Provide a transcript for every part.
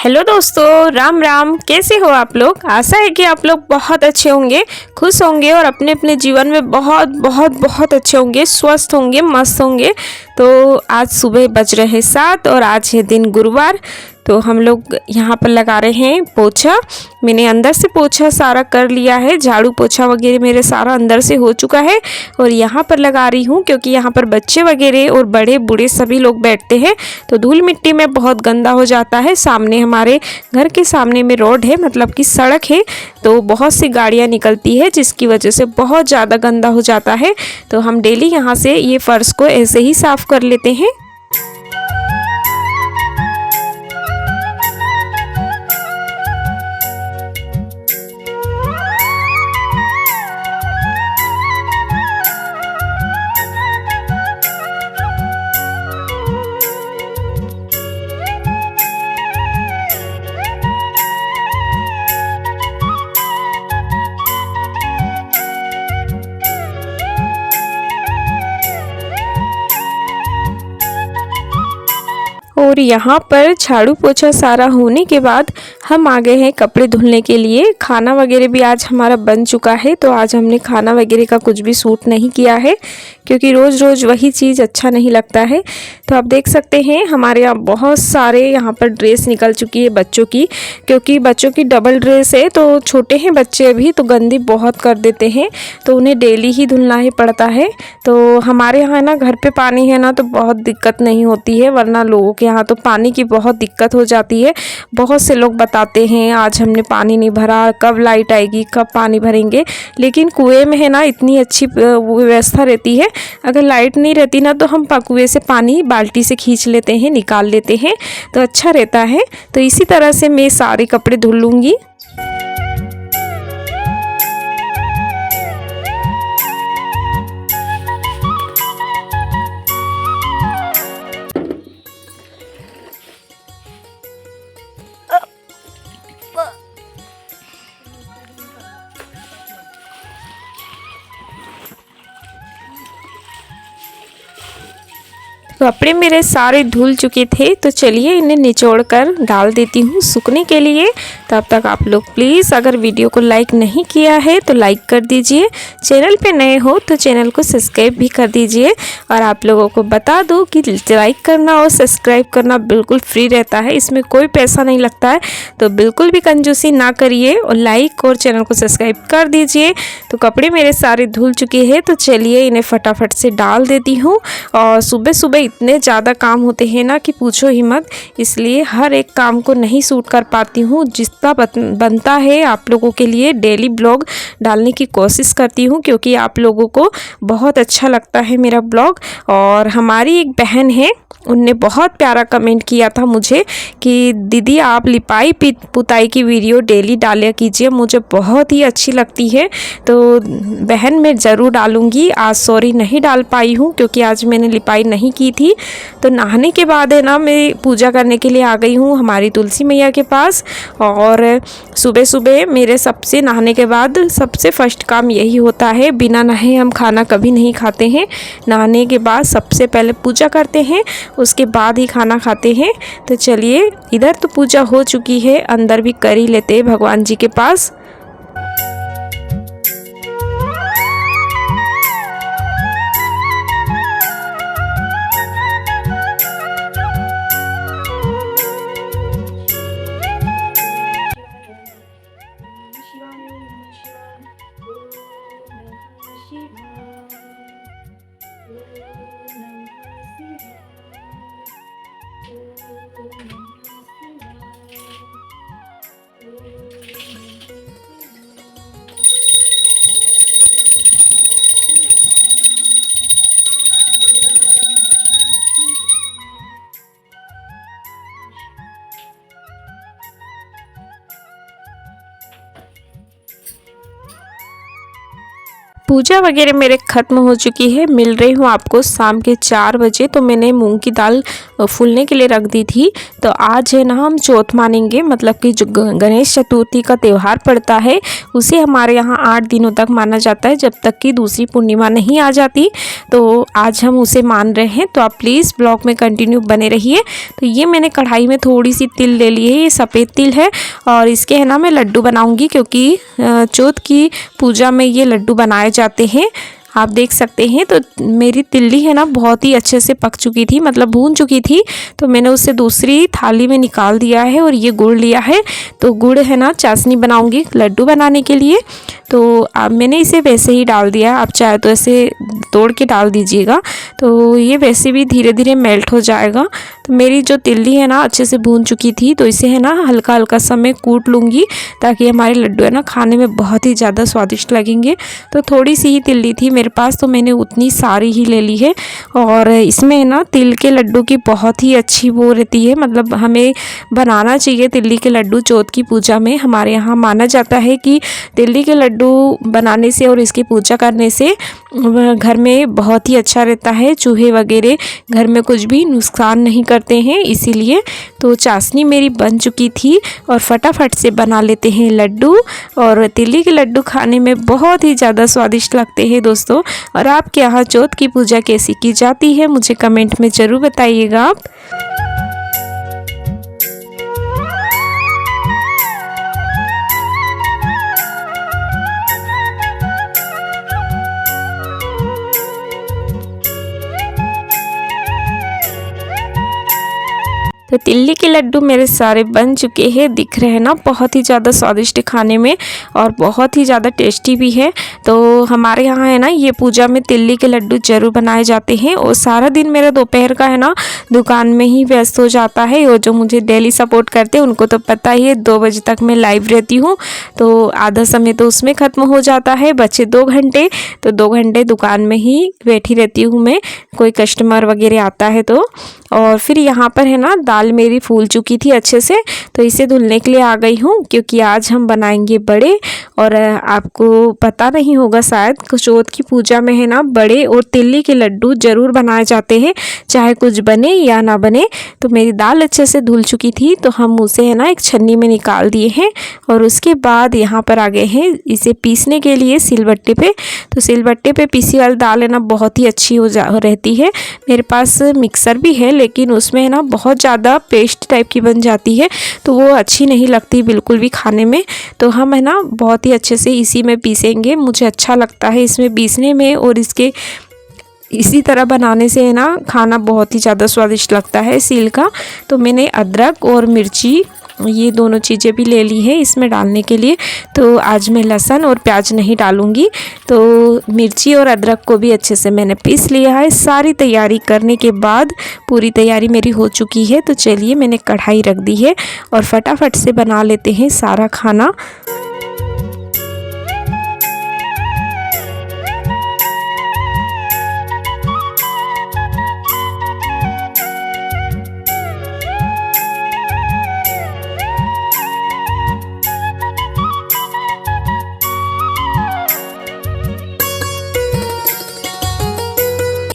Hello दोस्तों, राम राम। कैसे हो आप लोग? आशा है कि आप लोग बहुत अच्छे होंगे, खुश होंगे और अपने अपने जीवन में बहुत बहुत बहुत अच्छे होंगे, स्वस्थ होंगे, मस्त होंगे। तो आज सुबह बज रहे 7 और आज है दिन गुरुवार। तो हम लोग यहाँ पर लगा रहे हैं पोछा। मैंने अंदर से पोछा सारा कर लिया है, झाड़ू पोछा वगैरह मेरे सारा अंदर से हो चुका है। और यहाँ पर लगा रही हूँ क्योंकि यहाँ पर बच्चे वगैरह और बड़े बूढ़े सभी लोग बैठते हैं, तो धूल मिट्टी में बहुत गंदा हो जाता है। सामने हमारे घर के सामने में रोड है, मतलब कि सड़क है, तो बहुत सी गाड़ियाँ निकलती है जिसकी वजह से बहुत ज़्यादा गंदा हो जाता है। तो हम डेली यहाँ से ये फर्श को ऐसे ही साफ़ कर लेते हैं। और यहाँ पर झाड़ू पोछा सारा होने के बाद हम आ गए हैं कपड़े धुलने के लिए। खाना वगैरह भी आज हमारा बन चुका है, तो आज हमने खाना वगैरह का कुछ भी शूट नहीं किया है क्योंकि रोज़ रोज़ वही चीज़ अच्छा नहीं लगता है। तो आप देख सकते हैं हमारे यहाँ बहुत सारे यहाँ पर ड्रेस निकल चुकी है बच्चों की, क्योंकि बच्चों की डबल ड्रेस है, तो छोटे हैं बच्चे अभी, तो गंदी बहुत कर देते हैं, तो उन्हें डेली ही धुलना ही पड़ता है। तो हमारे यहाँ ना घर पे पानी है ना, तो बहुत दिक्कत नहीं होती है, वरना लोगों के यहाँ तो पानी की बहुत दिक्कत हो जाती है। बहुत से लोग बताते हैं आज हमने पानी नहीं भरा, कब लाइट आएगी, कब पानी भरेंगे। लेकिन कुएं में है ना इतनी अच्छी व्यवस्था रहती है, अगर लाइट नहीं रहती ना तो हम कुएं से पानी बाल्टी से खींच लेते हैं, निकाल लेते हैं, तो अच्छा रहता है। तो इसी तरह से मैं सारे कपड़े धुल लूँगी। कपड़े मेरे सारे धुल चुके थे, तो चलिए इन्हें निचोड़ कर डाल देती हूँ सूखने के लिए। तब तक आप लोग प्लीज़ अगर वीडियो को लाइक नहीं किया है तो लाइक कर दीजिए, चैनल पे नए हो तो चैनल को सब्सक्राइब भी कर दीजिए। और आप लोगों को बता दूँ कि लाइक करना और सब्सक्राइब करना बिल्कुल फ्री रहता है, इसमें कोई पैसा नहीं लगता है, तो बिल्कुल भी कंजूसी ना करिए और लाइक और चैनल को सब्सक्राइब कर दीजिए। तो कपड़े मेरे सारे धुल चुके हैं, तो चलिए इन्हें फटाफट से डाल देती हूँ। और सुबह सुबह इतने ज़्यादा काम होते हैं ना कि पूछो ही मत, इसलिए हर एक काम को नहीं सूट कर पाती हूँ। जितना बनता है आप लोगों के लिए डेली ब्लॉग डालने की कोशिश करती हूँ, क्योंकि आप लोगों को बहुत अच्छा लगता है मेरा ब्लॉग। और हमारी एक बहन है, उनने बहुत प्यारा कमेंट किया था मुझे कि दीदी आप लिपाई पुताई की वीडियो डेली डाला कीजिए, मुझे बहुत ही अच्छी लगती है। तो बहन मैं ज़रूर डालूँगी। आज सॉरी नहीं डाल पाई हूँ क्योंकि आज मैंने लिपाई नहीं की थी। तो नहाने के बाद है ना मैं पूजा करने के लिए आ गई हूँ हमारी तुलसी मैया के पास। और सुबह सुबह मेरे सबसे नहाने के बाद सबसे फर्स्ट काम यही होता है, बिना नहाए हम खाना कभी नहीं खाते हैं। नहाने के बाद सबसे पहले पूजा करते हैं, उसके बाद ही खाना खाते हैं। तो चलिए इधर तो पूजा हो चुकी है, अंदर भी कर ही लेते हैं भगवान जी के पास। पूजा वगैरह मेरे ख़त्म हो चुकी है। मिल रही हूँ आपको शाम के 4 बजे। तो मैंने मूंग की दाल फूलने के लिए रख दी थी। तो आज है ना हम चौथ मानेंगे, मतलब कि जो गणेश चतुर्थी का त्यौहार पड़ता है उसे हमारे यहाँ 8 दिनों तक माना जाता है, जब तक कि दूसरी पूर्णिमा नहीं आ जाती। तो आज हम उसे मान रहे हैं, तो आप प्लीज़ ब्लॉग में कंटिन्यू बने रहिए। तो ये मैंने कढ़ाई में थोड़ी सी तिल ले ली है, ये सफ़ेद तिल है और इसके है ना मैं लड्डू बनाऊँगी, क्योंकि चौथ की पूजा में ये लड्डू बनाए जाते हैं। आप देख सकते हैं। तो मेरी तिल्ली है ना बहुत ही अच्छे से पक चुकी थी, मतलब भून चुकी थी। तो मैंने उसे दूसरी थाली में निकाल दिया है और ये गुड़ लिया है। तो गुड़ है ना चाशनी बनाऊंगी लड्डू बनाने के लिए। तो अब मैंने इसे वैसे ही डाल दिया, आप चाहे तो ऐसे तोड़ के डाल दीजिएगा, तो ये वैसे भी धीरे धीरे मेल्ट हो जाएगा। तो मेरी जो तिल्ली है ना अच्छे से भून चुकी थी, तो इसे है ना हल्का हल्का सा मैं कूट लूँगी, ताकि हमारे लड्डू है ना खाने में बहुत ही ज़्यादा स्वादिष्ट लगेंगे। तो थोड़ी सी ही तिल्ली थी मेरे पास, तो मैंने उतनी सारी ही ले ली है। और इसमें ना तिल के लड्डू की बहुत ही अच्छी वो रहती है, मतलब हमें बनाना चाहिए तिल्ली के लड्डू चौथ की पूजा में। हमारे यहाँ माना जाता है कि तिल्ली के लड्डू बनाने से और इसकी पूजा करने से घर में बहुत ही अच्छा रहता है। चूहे वगैरह घर में कुछ भी नुकसान नहीं करते हैं, इसीलिए। तो चाशनी मेरी बन चुकी थी और फटाफट से बना लेते हैं लड्डू। और तिल्ली के लड्डू खाने में बहुत ही ज़्यादा स्वादिष्ट लगते हैं दोस्तों। और आपके यहाँ चौथ की पूजा कैसी की जाती है मुझे कमेंट में ज़रूर बताइएगा आप। तो तिल्ली के लड्डू मेरे सारे बन चुके हैं, दिख रहे हैं ना, बहुत ही ज़्यादा स्वादिष्ट खाने में और बहुत ही ज़्यादा टेस्टी भी है। तो हमारे यहाँ है ना ये पूजा में तिल्ली के लड्डू ज़रूर बनाए जाते हैं। और सारा दिन मेरा दोपहर का है ना दुकान में ही व्यस्त हो जाता है। और जो मुझे डेली सपोर्ट करते हैं उनको तो पता ही है, 2 बजे तक मैं लाइव रहती हूँ, तो आधा समय तो उसमें ख़त्म हो जाता है। बचे 2 घंटे, तो 2 घंटे दुकान में ही बैठी रहती हूँ मैं, कोई कस्टमर वगैरह आता है तो। और फिर यहाँ पर है ना दाल मेरी फूल चुकी थी अच्छे से, तो इसे धुलने के लिए आ गई हूँ, क्योंकि आज हम बनाएंगे बड़े। और आपको पता नहीं होगा शायद, चौथ की पूजा में है ना बड़े और तिल्ली के लड्डू ज़रूर बनाए जाते हैं, चाहे कुछ बने या ना बने। तो मेरी दाल अच्छे से धुल चुकी थी, तो हम उसे है ना एक छन्नी में निकाल दिए हैं। और उसके बाद यहाँ पर आ गए हैं इसे पीसने के लिए सिलबट्टे पे। तो सिलबट्टे पे पीसी वाली दाल है ना बहुत ही अच्छी रहती है। मेरे पास मिक्सर भी है, लेकिन उसमें है ना बहुत ज़्यादा पेस्ट टाइप की बन जाती है, तो वो अच्छी नहीं लगती बिल्कुल भी खाने में। तो हम है ना बहुत ही अच्छे से इसी में पीसेंगे, मुझे अच्छा लगता है इसमें पीसने में। और इसके इसी तरह बनाने से है ना खाना बहुत ही ज़्यादा स्वादिष्ट लगता है सील का। तो मैंने अदरक और मिर्ची ये दोनों चीज़ें भी ले ली है इसमें डालने के लिए। तो आज मैं लहसुन और प्याज नहीं डालूँगी। तो मिर्ची और अदरक को भी अच्छे से मैंने पीस लिया है। सारी तैयारी करने के बाद पूरी तैयारी मेरी हो चुकी है। तो चलिए मैंने कढ़ाई रख दी है और फटाफट से बना लेते हैं सारा खाना।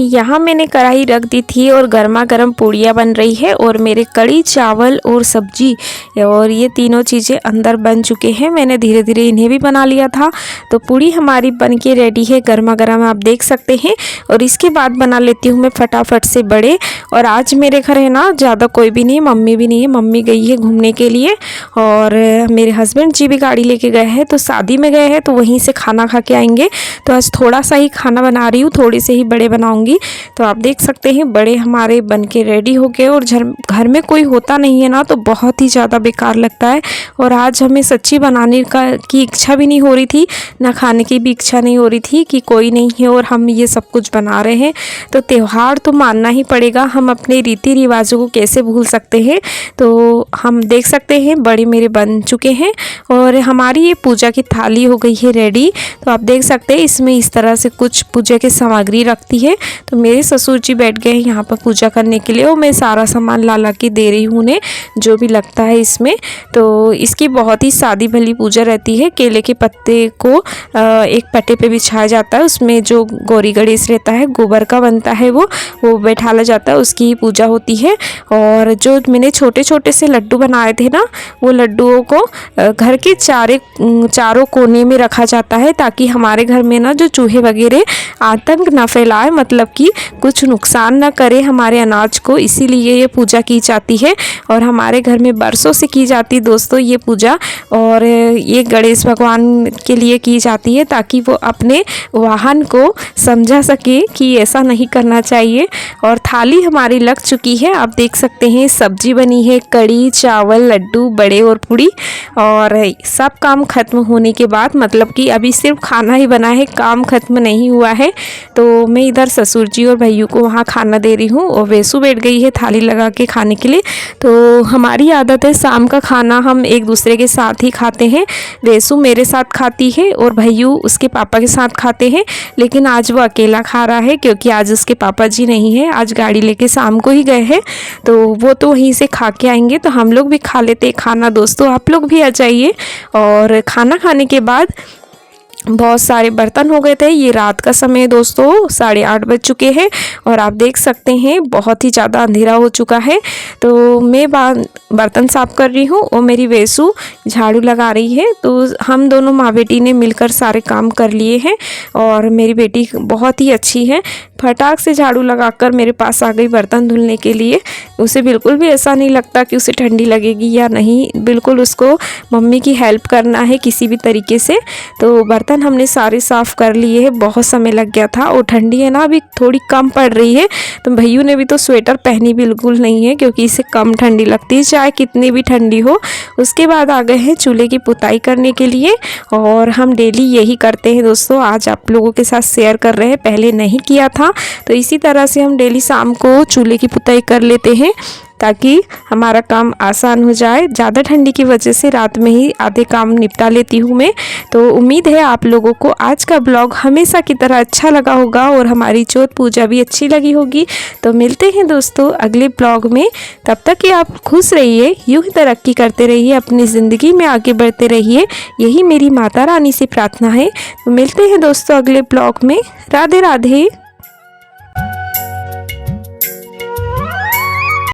यहाँ मैंने कढ़ाई रख दी थी और गर्मा गर्म पूड़ियाँ बन रही है। और मेरे कड़ी चावल और सब्जी और ये तीनों चीज़ें अंदर बन चुके हैं। मैंने धीरे धीरे इन्हें भी बना लिया था। तो पूड़ी हमारी बन के रेडी है, गर्मा गर्म आप देख सकते हैं। और इसके बाद बना लेती हूँ मैं फटाफट से बड़े। और आज मेरे घर है ना ज़्यादा कोई भी नहीं, मम्मी भी नहीं है, मम्मी गई है घूमने के लिए। और मेरे हस्बैंड जी भी गाड़ी लेके गए हैं, तो शादी में गए हैं, तो वहीं से खाना खा के आएंगे। तो आज थोड़ा सा ही खाना बना रही हूँ, थोड़े से ही बड़े बनाऊँगी। तो आप देख सकते हैं बड़े हमारे बनके रेडी हो गए। और घर में कोई होता नहीं है ना, तो बहुत ही ज़्यादा बेकार लगता है। और आज हमें सच्ची बनाने की इच्छा भी नहीं हो रही थी, ना खाने की भी इच्छा नहीं हो रही थी कि कोई नहीं है और हम ये सब कुछ बना रहे हैं। तो त्यौहार तो मानना ही पड़ेगा, हम अपने रीति रिवाजों को कैसे भूल सकते हैं। तो हम देख सकते हैं बड़े मेरे बन चुके हैं और हमारी ये पूजा की थाली हो गई है रेडी। तो आप देख सकते हैं इसमें इस तरह से कुछ पूजा की सामग्री रखती है। तो मेरे ससुर जी बैठ गए यहाँ पर पूजा करने के लिए और मैं सारा सामान ला के दे रही हूँ उन्हें, जो भी लगता है इसमें। तो इसकी बहुत ही सादी भली पूजा रहती है। केले के पत्ते को एक पट्टे पे बिछाया जाता है, उसमें जो गौरी गणेश रहता है गोबर का बनता है वो बैठाला जाता है, उसकी ही पूजा होती है। और जो मैंने छोटे छोटे से लड्डू बनाए थे ना, वो लड्डुओं को घर के चारों कोने में रखा जाता है, ताकि हमारे घर में ना जो चूहे वगैरह आतंक ना फैलाए, मतलब कि कुछ नुकसान ना करे हमारे अनाज को, इसीलिए ये पूजा की जाती है। और हमारे घर में बरसों से की जाती दोस्तों ये पूजा। और ये गणेश भगवान के लिए की जाती है, ताकि वो अपने वाहन को समझा सके कि ऐसा नहीं करना चाहिए। और थाली हमारी लग चुकी है, आप देख सकते हैं सब्जी बनी है, कड़ी चावल लड्डू बड़े और पूड़ी। और सब काम ख़त्म होने के बाद, मतलब कि अभी सिर्फ खाना ही बना है, काम ख़त्म नहीं हुआ है। तो मैं इधर ससुर जी और भैया को वहाँ खाना दे रही हूँ और वैसू बैठ गई है थाली लगा के खाने के लिए। तो हमारी आदत है शाम का खाना हम एक दूसरे के साथ ही खाते हैं। वैसू मेरे साथ खाती है और भैया उसके पापा के साथ खाते हैं, लेकिन आज वो अकेला खा रहा है क्योंकि आज उसके पापा जी नहीं है, आज गाड़ी लेके शाम को ही गए हैं। तो वो तो वहीं से खा के आएंगे, तो हम लोग भी खा लेते खाना। दोस्तों आप लोग भी आ जाइए। और खाना खाने के बाद बहुत सारे बर्तन हो गए थे। ये रात का समय दोस्तों 8:30 बज चुके हैं और आप देख सकते हैं बहुत ही ज़्यादा अंधेरा हो चुका है। तो मैं बर्तन साफ़ कर रही हूँ और मेरी वेसू झाड़ू लगा रही है। तो हम दोनों माँ बेटी ने मिलकर सारे काम कर लिए हैं। और मेरी बेटी बहुत ही अच्छी है, फटाक से झाड़ू लगाकर मेरे पास आ गई बर्तन धुलने के लिए। उसे बिल्कुल भी ऐसा नहीं लगता कि उसे ठंडी लगेगी या नहीं, बिल्कुल उसको मम्मी की हेल्प करना है किसी भी तरीके से। तो बर्तन हमने सारे साफ़ कर लिए हैं, बहुत समय लग गया था। और ठंडी है ना, अभी थोड़ी कम पड़ रही है। तो भैया ने भी तो स्वेटर पहनी बिल्कुल नहीं है, क्योंकि इसे कम ठंडी लगती है चाहे कितनी भी ठंडी हो। उसके बाद आ गए हैं चूल्हे की पुताई करने के लिए। और हम डेली यही करते हैं दोस्तों, आज आप लोगों के साथ शेयर कर रहे हैं, पहले नहीं किया था। तो इसी तरह से हम डेली शाम को चूल्हे की पुताई कर लेते हैं, ताकि हमारा काम आसान हो जाए। ज़्यादा ठंडी की वजह से रात में ही आधे काम निपटा लेती हूँ मैं। तो उम्मीद है आप लोगों को आज का ब्लॉग हमेशा की तरह अच्छा लगा होगा और हमारी चौथ पूजा भी अच्छी लगी होगी। तो मिलते हैं दोस्तों अगले ब्लॉग में, तब तक कि आप खुश रहिए, यूँ ही तरक्की करते रहिए, अपनी ज़िंदगी में आगे बढ़ते रहिए, यही मेरी माता रानी से प्रार्थना है। तो मिलते हैं दोस्तों अगले ब्लॉग में। राधे राधे।